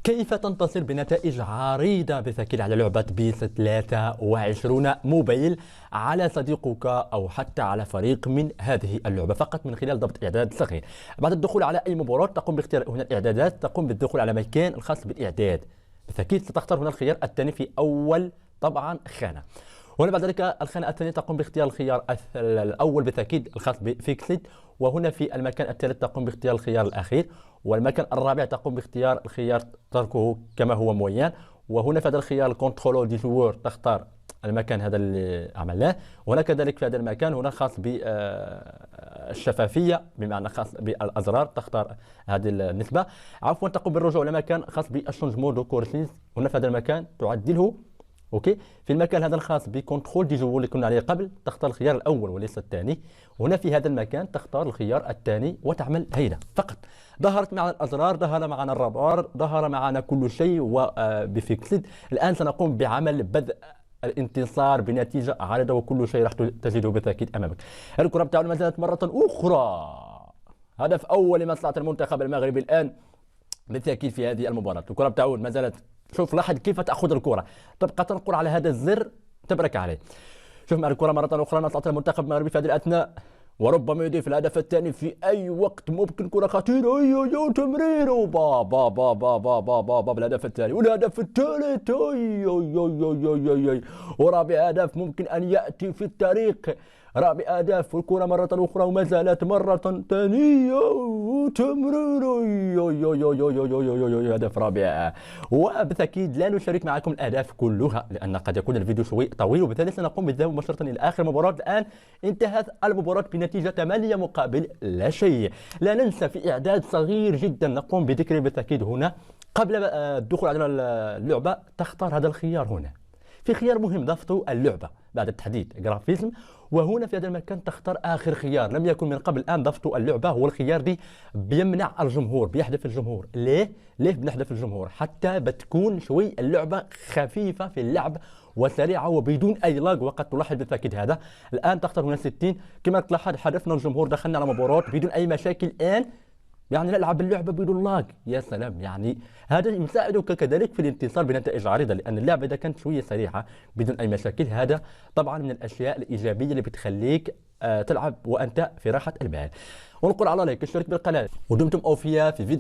كيف تنتصر بنتائج عريضة بالتأكيد على لعبة بيس 23 موبايل على صديقك أو حتى على فريق من هذه اللعبة فقط من خلال ضبط إعداد صغير. بعد الدخول على أي مباراة تقوم باختيار هنا الإعدادات، تقوم بالدخول على مكان الخاص بالإعداد. بالتأكيد ستختار هنا الخيار الثاني في أول طبعا خانة. وهنا بعد ذلك الخانة الثانية تقوم باختيار الخيار الأول بالتأكيد الخاص بفيكسد، وهنا في المكان الثالث تقوم باختيار الخيار الأخير، والمكان الرابع تقوم باختيار الخيار تركه كما هو معين. وهنا في هذا الخيار الكنترول دي جوور تختار المكان هذا اللي عملناه. وهنا كذلك في هذا المكان هنا خاص بالشفافية بمعنى خاص بالأزرار تختار هذه النسبة. عفوا تقوم بالرجوع لمكان خاص بالشونج مود كورسيز، هنا في هذا المكان تعدله. اوكي، في المكان هذا الخاص بكنترول دي جو اللي كنا عليه قبل تختار الخيار الاول وليس الثاني. وهنا في هذا المكان تختار الخيار الثاني وتعمل هيدا فقط. ظهرت معنا الازرار، ظهر معنا الرادار، ظهر معنا كل شيء وبفيكسد. الان سنقوم بعمل بدء الانتصار بنتيجه عارضه وكل شيء راح تجده بالتاكيد امامك. الكره بتاعنا ما زالت مره اخرى هدف اول لمصلحه المنتخب المغربي الان بالتاكيد في هذه المباراه. الكره بتعود ما زالت، شوف لاحظ كيف تاخذ الكره، تبقى تنقر على هذا الزر تبرك عليه. شوف مع الكره مره اخرى مصلحه المنتخب المغربي في هذه الاثناء، وربما يضيف الهدف الثاني في اي وقت ممكن. كره خطيره، اي تمرير با با با با با با با با الهدف الثاني والهدف الثالث، اي ورابع هدف ممكن ان ياتي في التاريخ. رابع اهداف والكره مره اخرى وما زالت مره ثانيه تمرير، هدف رابع. وبالتاكيد لا نشارك معكم الاهداف كلها لان قد يكون الفيديو شوي طويل، وبالتالي سنقوم بالذهاب مباشره الى اخر مباراه. الان انتهت المباراه بنتيجه 8 مقابل لا شيء. لا ننسى في اعداد صغير جدا نقوم بذكره بالتاكيد هنا قبل الدخول على اللعبه تختار هذا الخيار. هنا في خيار مهم ضفته اللعبه بعد التحديث جرافيزم، وهنا في هذا المكان تختار اخر خيار لم يكن من قبل الان ضفته اللعبه. هو الخيار دي بيمنع الجمهور، بيحذف الجمهور. ليه بنحذف الجمهور؟ حتى بتكون شوي اللعبه خفيفه في اللعب وسريعه وبدون اي لاج. وقد تلاحظ بالتاكيد هذا. الان تختار هنا 60 كما تلاحظ حذفنا الجمهور، دخلنا على مباراه بدون اي مشاكل. الان يعني نلعب اللعبه بدون لاج، يا سلام. يعني هذا يساعدك كذلك في الانتصار بنتائج عريضه، لان اللعبه اذا كانت شويه سريعه بدون اي مشاكل هذا طبعا من الاشياء الايجابيه اللي بتخليك تلعب وانت في راحه البال. ونقول على لايك، اشترك بالقناه، ودمتم اوفياء في فيديو